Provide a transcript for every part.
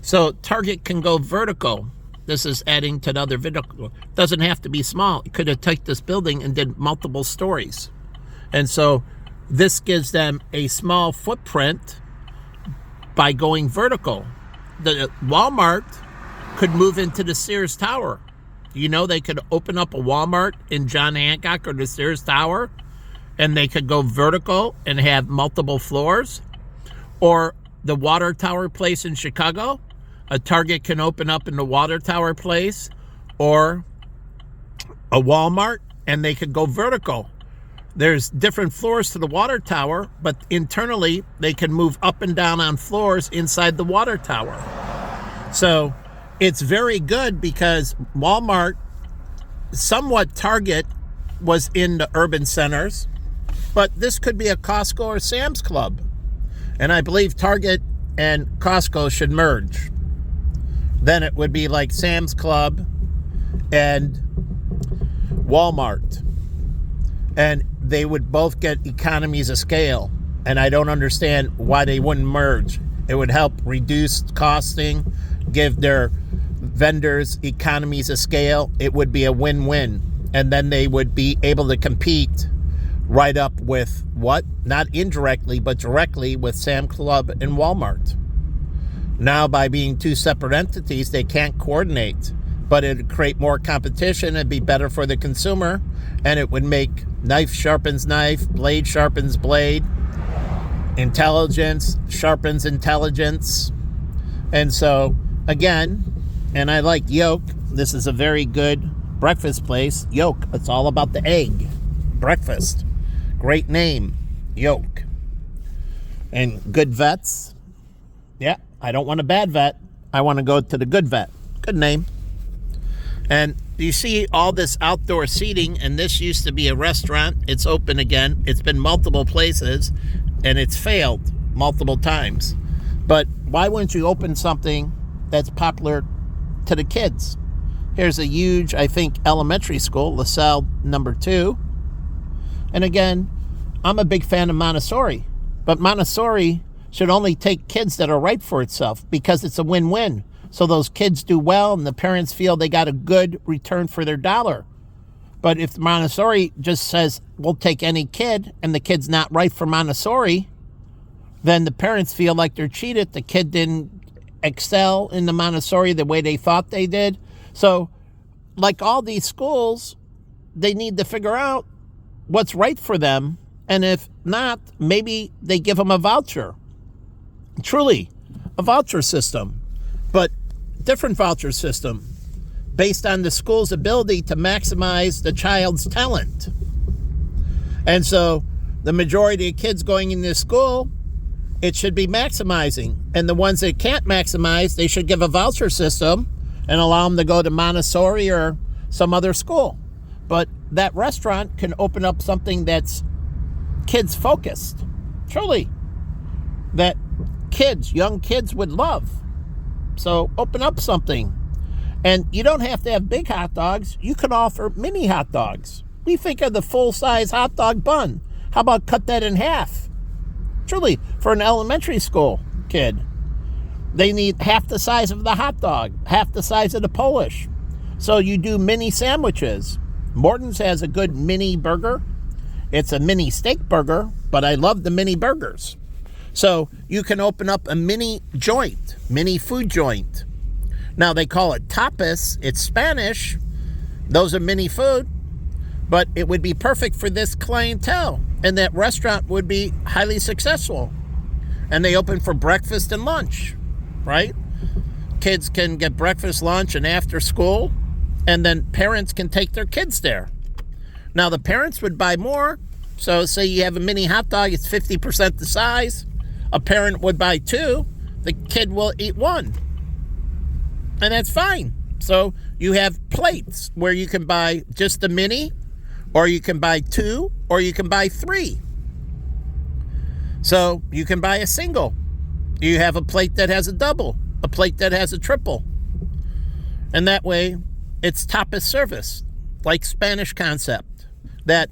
So Target can go vertical. This is adding to another vertical. Doesn't have to be small. It could have taken this building and did multiple stories. And so this gives them a small footprint by going vertical. The Walmart could move into the Sears Tower. You know, they could open up a Walmart in John Hancock or the Sears Tower, and they could go vertical and have multiple floors. Or the Water Tower Place in Chicago, a Target can open up in the Water Tower Place, or a Walmart, and they could go vertical. There's different floors to the water tower, but internally they can move up and down on floors inside the water tower. So it's very good because Walmart, somewhat Target, was in the urban centers, but this could be a Costco or Sam's Club. And I believe Target and Costco should merge. Then it would be like Sam's Club and Walmart. And they would both get economies of scale. And I don't understand why they wouldn't merge. It would help reduce costing, give their vendors economies of scale. It would be a win-win. And then they would be able to compete right up with what? Not indirectly, but directly with Sam's Club and Walmart. Now, by being two separate entities, they can't coordinate. But it would create more competition. It'd be better for the consumer. And it would make knife sharpens knife, blade sharpens blade, intelligence sharpens intelligence. And so, again, and I like Yolk. This is a very good breakfast place. Yolk, it's all about the egg. Breakfast. Great name, Yolk. And good vets. Yeah, I don't want a bad vet. I want to go to the good vet. Good name. And you see all this outdoor seating, and this used to be a restaurant. It's open again. It's been multiple places, and it's failed multiple times. But why wouldn't you open something that's popular to the kids? Here's a huge, I think, elementary school, LaSalle number 2. And again, I'm a big fan of Montessori. But Montessori should only take kids that are right for itself because it's a win-win. So those kids do well and the parents feel they got a good return for their dollar. But if Montessori just says, we'll take any kid, and the kid's not right for Montessori, then the parents feel like they're cheated. The kid didn't excel in the Montessori the way they thought they did. So like all these schools, they need to figure out what's right for them. And if not, maybe they give them a voucher. Truly, a voucher system. But different voucher system based on the school's ability to maximize the child's talent. And so the majority of kids going into school, it should be maximizing. And the ones that can't maximize, they should give a voucher system and allow them to go to Montessori or some other school. But that restaurant can open up something that's kids focused. Truly. That kids, young kids would love. So open up something. And you don't have to have big hot dogs. You can offer mini hot dogs. We think of the full-size hot dog bun. How about cut that in half? Truly, for an elementary school kid, they need half the size of the hot dog, half the size of the Polish. So you do mini sandwiches. Morton's has a good mini burger. It's a mini steak burger, but I love the mini burgers. So you can open up a mini joint, mini food joint. Now they call it tapas. It's Spanish. Those are mini food. But it would be perfect for this clientele. And that restaurant would be highly successful. And they open for breakfast and lunch, right? Kids can get breakfast, lunch, and after school. And then parents can take their kids there. Now the parents would buy more. So say you have a mini hot dog, it's 50% the size. A parent would buy 2, the kid will eat 1. And that's fine. So you have plates where you can buy just the mini, or you can buy 2, or you can buy 3. So you can buy a single. You have a plate that has a double, a plate that has a triple. And that way, it's tapas service, like Spanish concept that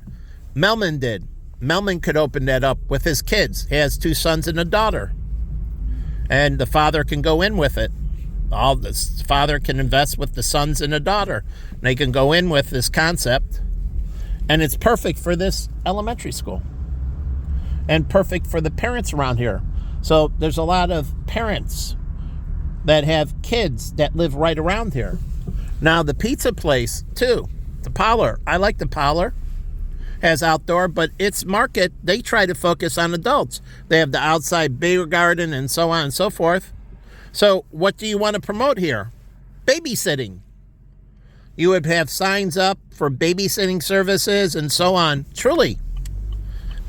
Melman did. Melman could open that up with his kids. He has 2 sons and a daughter. And the father can go in with it. all this father can invest with the sons and a daughter. They can go in with this concept, and it's perfect for this elementary school and perfect for the parents around here. So there's a lot of parents that have kids that live right around here. Now the pizza place too, the Parlor. I like the Parlor. Has outdoor, but its market, they try to focus on adults. They have the outside beer garden and so on and so forth. So what do you want to promote here? Babysitting. You would have signs up for babysitting services and so on. Truly,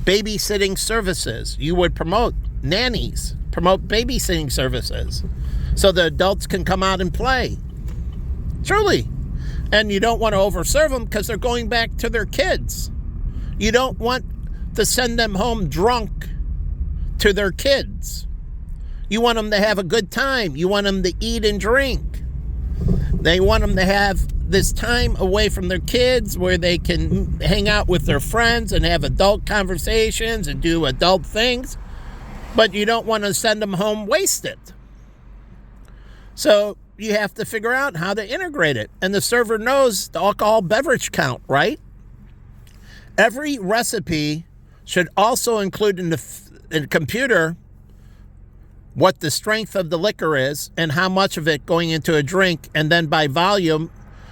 babysitting services. You would promote nannies, promote babysitting services so the adults can come out and play. Truly. And you don't want to overserve them because they're going back to their kids. You don't want to send them home drunk to their kids. You want them to have a good time. You want them to eat and drink. They want them to have this time away from their kids where they can hang out with their friends and have adult conversations and do adult things. But you don't want to send them home wasted. So you have to figure out how to integrate it. And the server knows the alcohol beverage count, right? Every recipe should also include in the computer what the strength of the liquor is and how much of it going into a drink, and then by volume,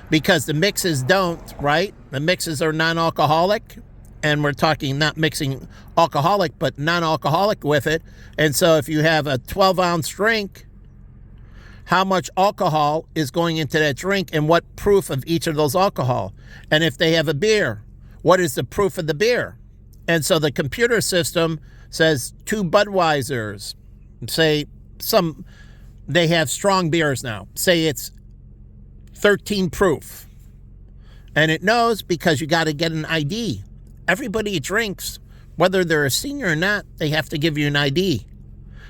because the mixes don't, right? The mixes are non-alcoholic, and we're talking not mixing alcoholic, but non-alcoholic with it. And so if you have a 12-ounce drink, how much alcohol is going into that drink and what proof of each of those alcohol? And if they have a beer, what is the proof of the beer? And so the computer system says 2 Budweisers, say they have strong beers now. Say it's 13 proof. And it knows because you got to get an ID. Everybody drinks, whether they're a senior or not, they have to give you an ID.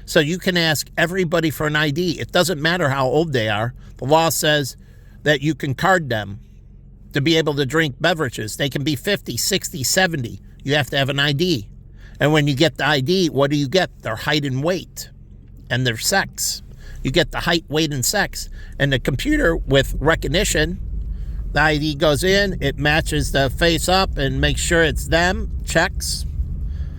So you can ask everybody for an ID. It doesn't matter how old they are. The law says that you can card them to be able to drink beverages. They can be 50, 60, 70. You have to have an ID. And when you get the ID, what do you get? Their height and weight and their sex. You get the height, weight, and sex. And the computer, with recognition, the ID goes in, it matches the face up and makes sure it's them, checks.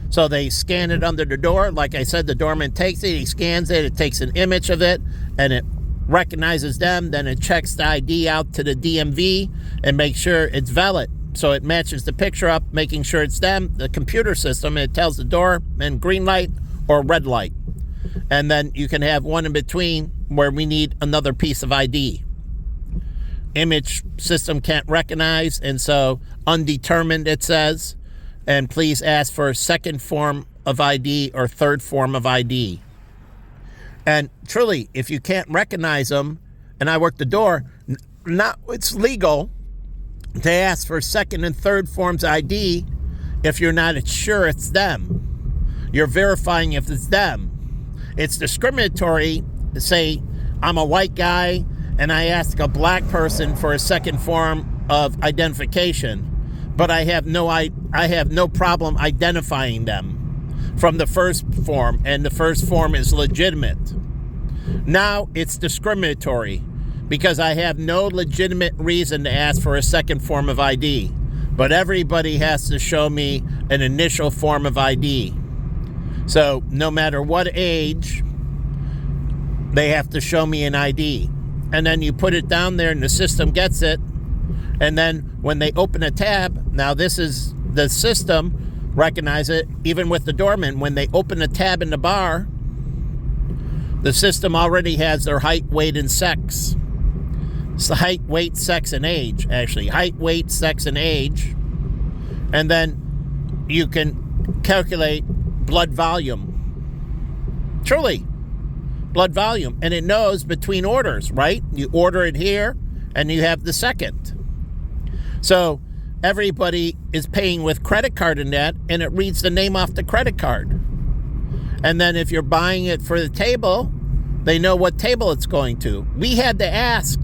So they scan it under the door. Like I said, the doorman takes it, he scans it, it takes an image of it, and it recognizes them, then it checks the ID out to the DMV and makes sure it's valid. So it matches the picture up, making sure it's them, the computer system, and it tells the doorman green light or red light. And then you can have one in between where we need another piece of ID. Image system can't recognize, and so undetermined it says, and please ask for a second form of ID or third form of ID. And truly, if you can't recognize them, and I work the door, it's legal to ask for second and third forms of ID if you're not sure it's them. You're verifying if it's them. It's discriminatory to say, I'm a white guy and I ask a black person for a second form of identification, but I have no problem identifying them from the first form, and the first form is legitimate. Now it's discriminatory because I have no legitimate reason to ask for a second form of ID, but everybody has to show me an initial form of ID. So no matter what age, they have to show me an ID. And then you put it down there and the system gets it. And then when they open a tab, now this is the system, recognize it, even with the doorman, when they open a tab in the bar, the system already has their height, weight, and sex. It's the height, weight, sex, and age, actually. Height, weight, sex, and age. And then you can calculate blood volume. Truly, blood volume. And it knows between orders, right? You order it here, and you have the second. So everybody is paying with credit card in that, and it reads the name off the credit card. And then if you're buying it for the table, they know what table it's going to. We had to ask,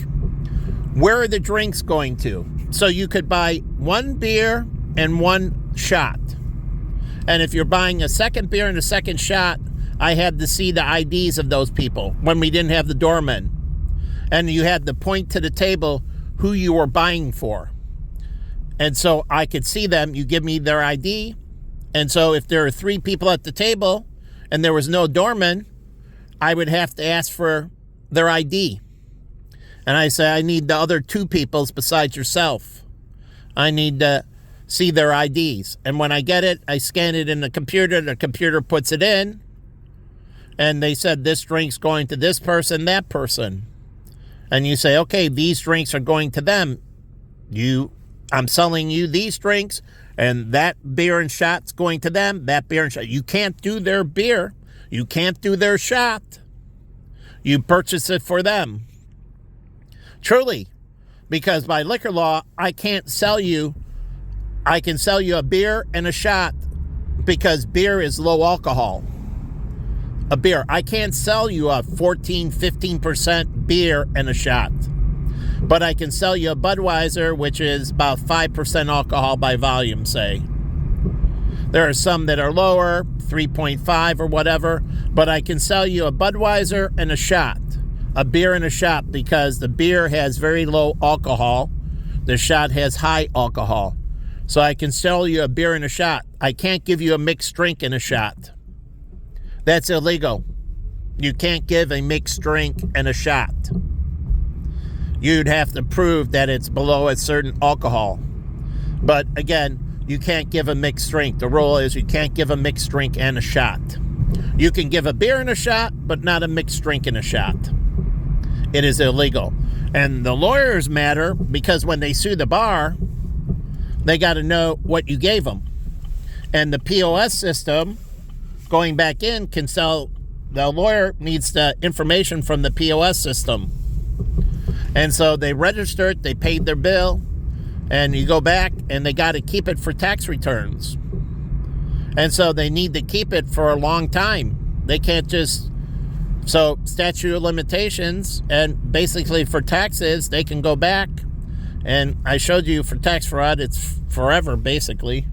where are the drinks going to? So you could buy one beer and one shot. And if you're buying a second beer and a second shot, I had to see the IDs of those people when we didn't have the doorman. And you had to point to the table who you were buying for. And so I could see them. You give me their ID. And so if there are 3 people at the table and there was no doorman, I would have to ask for their ID. And I say, I need the other 2 people's besides yourself. I need to see their IDs. And when I get it, I scan it in the computer puts it in. And they said, this drink's going to this person, that person. And you say, okay, these drinks are going to them. I'm selling you these drinks, and that beer and shot's going to them, that beer and shot. You can't do their beer. You can't do their shot. You purchase it for them. Truly, because by liquor law, I can't sell you. I can sell you a beer and a shot because beer is low alcohol. A beer. I can't sell you a 14, 15% beer and a shot. But I can sell you a Budweiser, which is about 5% alcohol by volume, say. There are some that are lower, 3.5 or whatever, but I can sell you a Budweiser and a shot, a beer and a shot, because the beer has very low alcohol. The shot has high alcohol. So I can sell you a beer and a shot. I can't give you a mixed drink and a shot. That's illegal. You can't give a mixed drink and a shot. You'd have to prove that it's below a certain alcohol. But again, you can't give a mixed drink. The rule is you can't give a mixed drink and a shot. You can give a beer and a shot, but not a mixed drink and a shot. It is illegal. And the lawyers matter because when they sue the bar, they got to know what you gave them. And the POS system, going back in, can sell. The lawyer needs the information from the POS system. And so they registered, they paid their bill, and you go back and they got to keep it for tax returns. And so they need to keep it for a long time. They can't just, so statute of limitations, and basically for taxes, they can go back. And I showed you for tax fraud, it's forever, basically.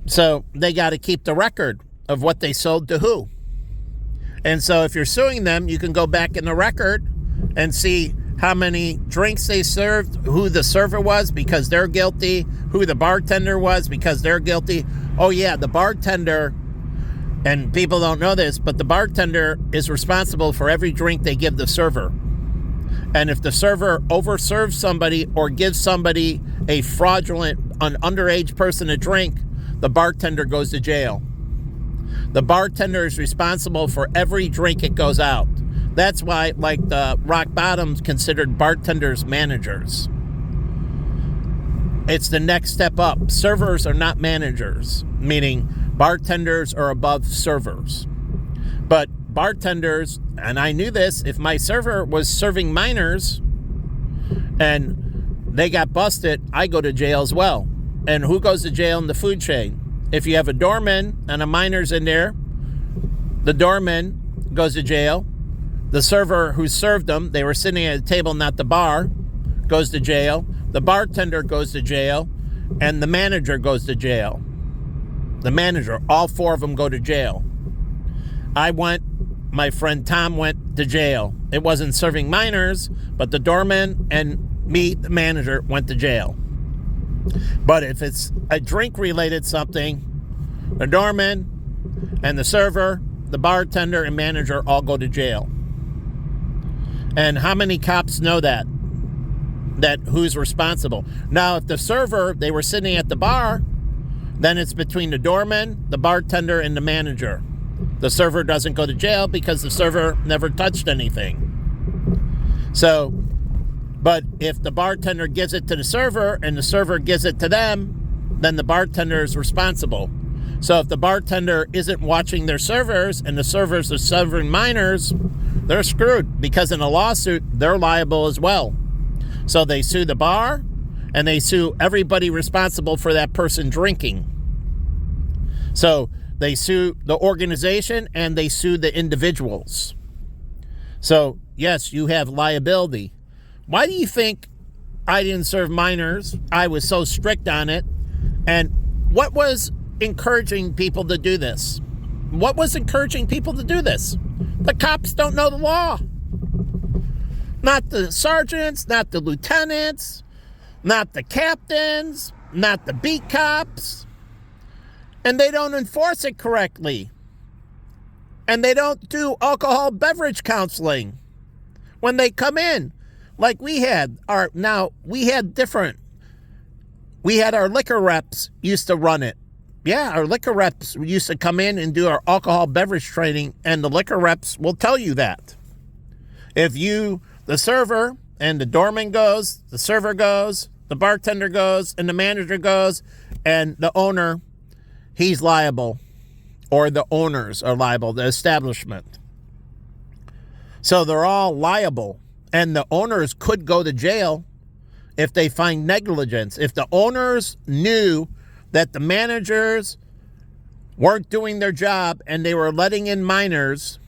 So they got to keep the record of what they sold to who. And so if you're suing them, you can go back in the record and see how many drinks they served, who the server was because they're guilty, who the bartender was because they're guilty. Oh yeah, the bartender, and people don't know this, but the bartender is responsible for every drink they give the server. And if the server overserves somebody or gives somebody a fraudulent, an underage person a drink, the bartender goes to jail. The bartender is responsible for every drink it goes out. That's why, like the Rock Bottom's considered bartenders managers. It's the next step up. Servers are not managers, meaning bartenders are above servers. But bartenders, and I knew this, if my server was serving minors and they got busted, I go to jail as well. And who goes to jail in the food chain? If you have a doorman and a minor's in there, the doorman goes to jail. The server who served them, they were sitting at a table, not the bar, goes to jail. The bartender goes to jail. And the manager goes to jail. The manager, all 4 of them go to jail. My friend Tom went to jail. It wasn't serving minors, but the doorman and me, the manager, went to jail. But if it's a drink-related something, the doorman and the server, the bartender and manager all go to jail. And how many cops know that who's responsible? Now, if the server, they were sitting at the bar, then it's between the doorman, the bartender, and the manager. The server doesn't go to jail because the server never touched anything. So, but if the bartender gives it to the server and the server gives it to them, then the bartender is responsible. So if the bartender isn't watching their servers and the servers are serving minors, they're screwed because in a lawsuit, they're liable as well. So they sue the bar and they sue everybody responsible for that person drinking. So they sue the organization and they sue the individuals. So yes, you have liability. Why do you think I didn't serve minors? I was so strict on it. And what was encouraging people to do this? What was encouraging people to do this? The cops don't know the law. Not the sergeants, not the lieutenants, not the captains, not the beat cops. And they don't enforce it correctly. And they don't do alcohol beverage counseling when they come in. Like we had our liquor reps used to run it. Yeah, our liquor reps used to come in and do our alcohol beverage training, and the liquor reps will tell you that. If the server and the doorman goes, the server goes, the bartender goes, and the manager goes, and the owner, he's liable, or the owners are liable, the establishment. So they're all liable, and the owners could go to jail if they find negligence. If the owners knew that the managers weren't doing their job and they were letting in minors,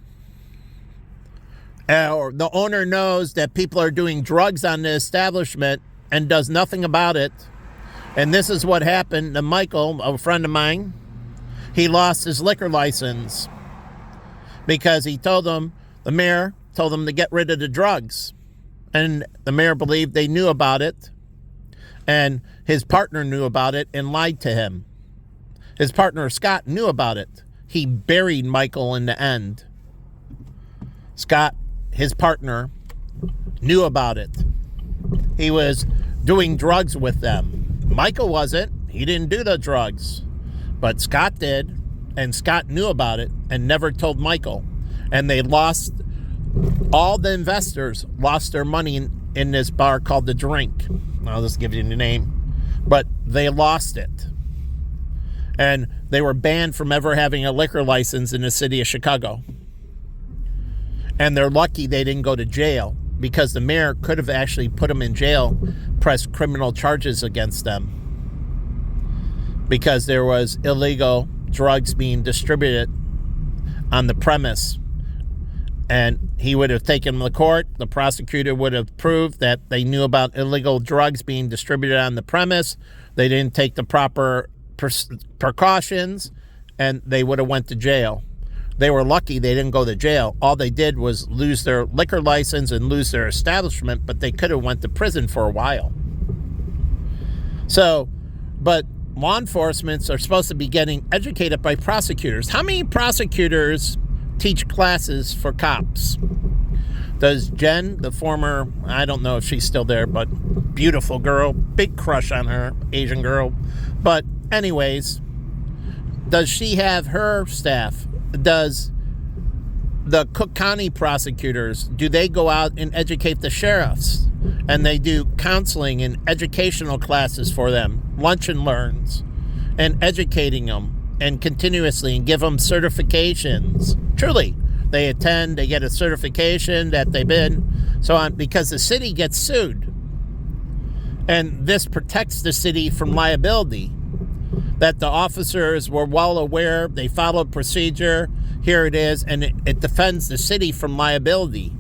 or the owner knows that people are doing drugs on the establishment and does nothing about it. And this is what happened to Michael, a friend of mine. He lost his liquor license because the mayor told him to get rid of the drugs. And the mayor believed they knew about it. And his partner knew about it and lied to him. His partner, Scott, knew about it. He buried Michael in the end. Scott, his partner, knew about it. He was doing drugs with them. Michael wasn't. He didn't do the drugs. But Scott did, and Scott knew about it and never told Michael. And they lost, all the investors lost their money in this bar called The Drink. I'll just give you the name. But they lost it. And they were banned from ever having a liquor license in the city of Chicago. And they're lucky they didn't go to jail, because the mayor could have actually put them in jail, pressed criminal charges against them, because there was illegal drugs being distributed on the premise. And he would have taken them to court. The prosecutor would have proved that they knew about illegal drugs being distributed on the premise. They didn't take the proper precautions, and they would have went to jail. They were lucky they didn't go to jail. All they did was lose their liquor license and lose their establishment, but they could have went to prison for a while. So, but law enforcement are supposed to be getting educated by prosecutors. How many prosecutors teach classes for cops? Does Jen, the former, I don't know if she's still there, but beautiful girl, big crush on her, Asian girl. But anyways, does she have her staff? Does the Cook County prosecutors, do they go out and educate the sheriffs? And they do counseling and educational classes for them, lunch and learns, and educating them, and continuously, and give them certifications. Truly, they attend, they get a certification that they've been, so on, because the city gets sued. And this protects the city from liability. That the officers were well aware, they followed procedure, here it is, and it defends the city from liability.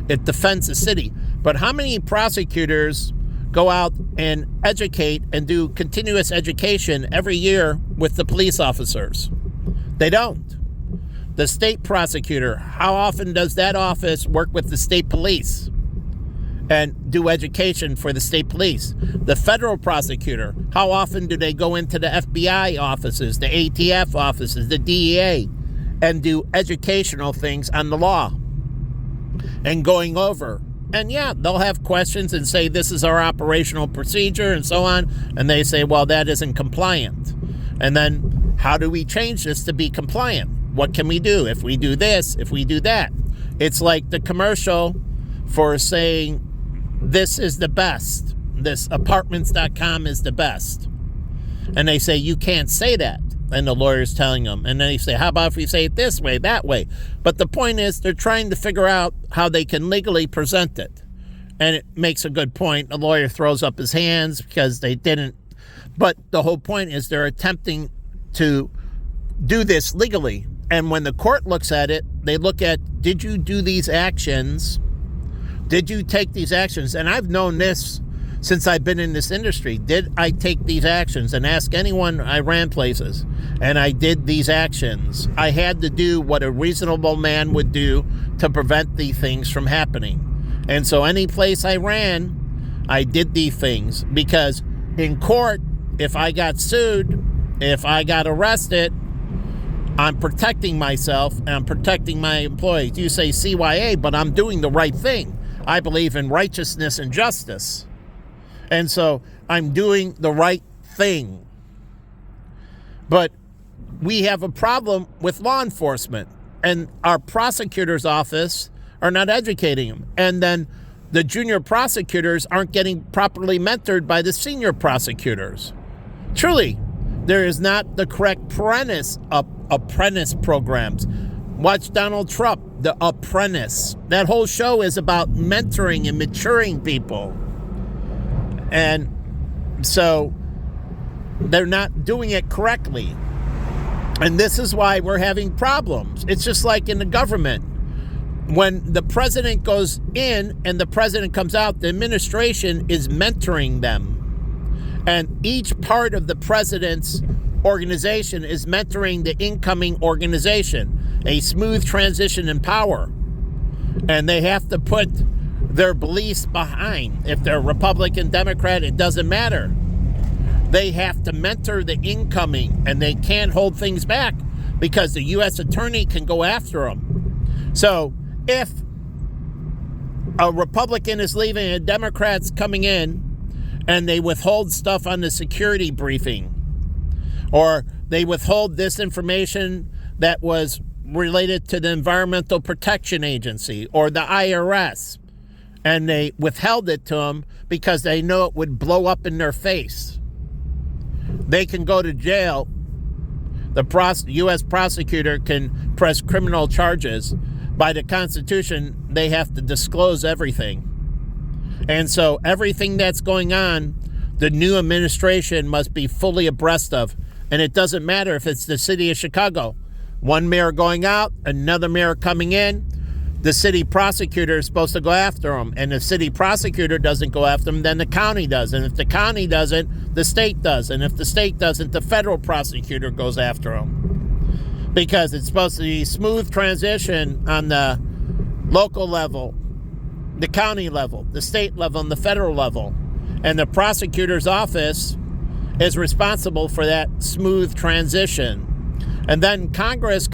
It defends the city. But how many prosecutors go out and educate and do continuous education every year with the police officers? They don't. The state prosecutor, how often does that office work with the state police and do education for the state police? The federal prosecutor, how often do they go into the FBI offices, the ATF offices, the DEA, and do educational things on the law and going over? And yeah, they'll have questions and say, this is our operational procedure and so on. And they say, well, that isn't compliant. And then how do we change this to be compliant? What can we do if we do this, if we do that? It's like the commercial for saying, this is the best. This apartments.com is the best. And they say, you can't say that. And the lawyer's telling them. And then they say, how about if we say it this way, that way? But the point is, they're trying to figure out how they can legally present it. And it makes a good point. The lawyer throws up his hands because they didn't. But the whole point is they're attempting to do this legally. And when the court looks at it, they look at, did you do these actions? Did you take these actions? And I've known this since I've been in this industry. Did I take these actions? And ask anyone, I ran places and I did these actions. I had to do what a reasonable man would do to prevent these things from happening. And so any place I ran, I did these things because in court, if I got sued, if I got arrested, I'm protecting myself and I'm protecting my employees. You say CYA, but I'm doing the right thing. I believe in righteousness and justice. And so I'm doing the right thing. But we have a problem with law enforcement, and our prosecutor's office are not educating them. And then the junior prosecutors aren't getting properly mentored by the senior prosecutors. Truly, there is not the correct apprentice programs. Watch Donald Trump, The Apprentice. That whole show is about mentoring and maturing people. And so they're not doing it correctly. And this is why we're having problems. It's just like in the government. When the president goes in and the president comes out, the administration is mentoring them. And each part of the president's organization is mentoring the incoming organization, a smooth transition in power. And they have to put their beliefs behind. If they're Republican, Democrat, it doesn't matter. They have to mentor the incoming, and they can't hold things back because the U.S. attorney can go after them. So if a Republican is leaving and a Democrat's coming in, and they withhold stuff on the security briefing, or they withhold this information that was related to the Environmental Protection Agency or the IRS, and they withheld it to them because they know it would blow up in their face. They can go to jail. The U.S. prosecutor can press criminal charges. By the Constitution, they have to disclose everything. And so everything that's going on, the new administration must be fully abreast of. And it doesn't matter if it's the city of Chicago. One mayor going out, another mayor coming in. The city prosecutor is supposed to go after them. And if the city prosecutor doesn't go after them, then the county does. And if the county doesn't, the state does. And if the state doesn't, the federal prosecutor goes after them. Because it's supposed to be smooth transition on the local level, the county level, the state level, and the federal level. And the prosecutor's office is responsible for that smooth transition. And then Congress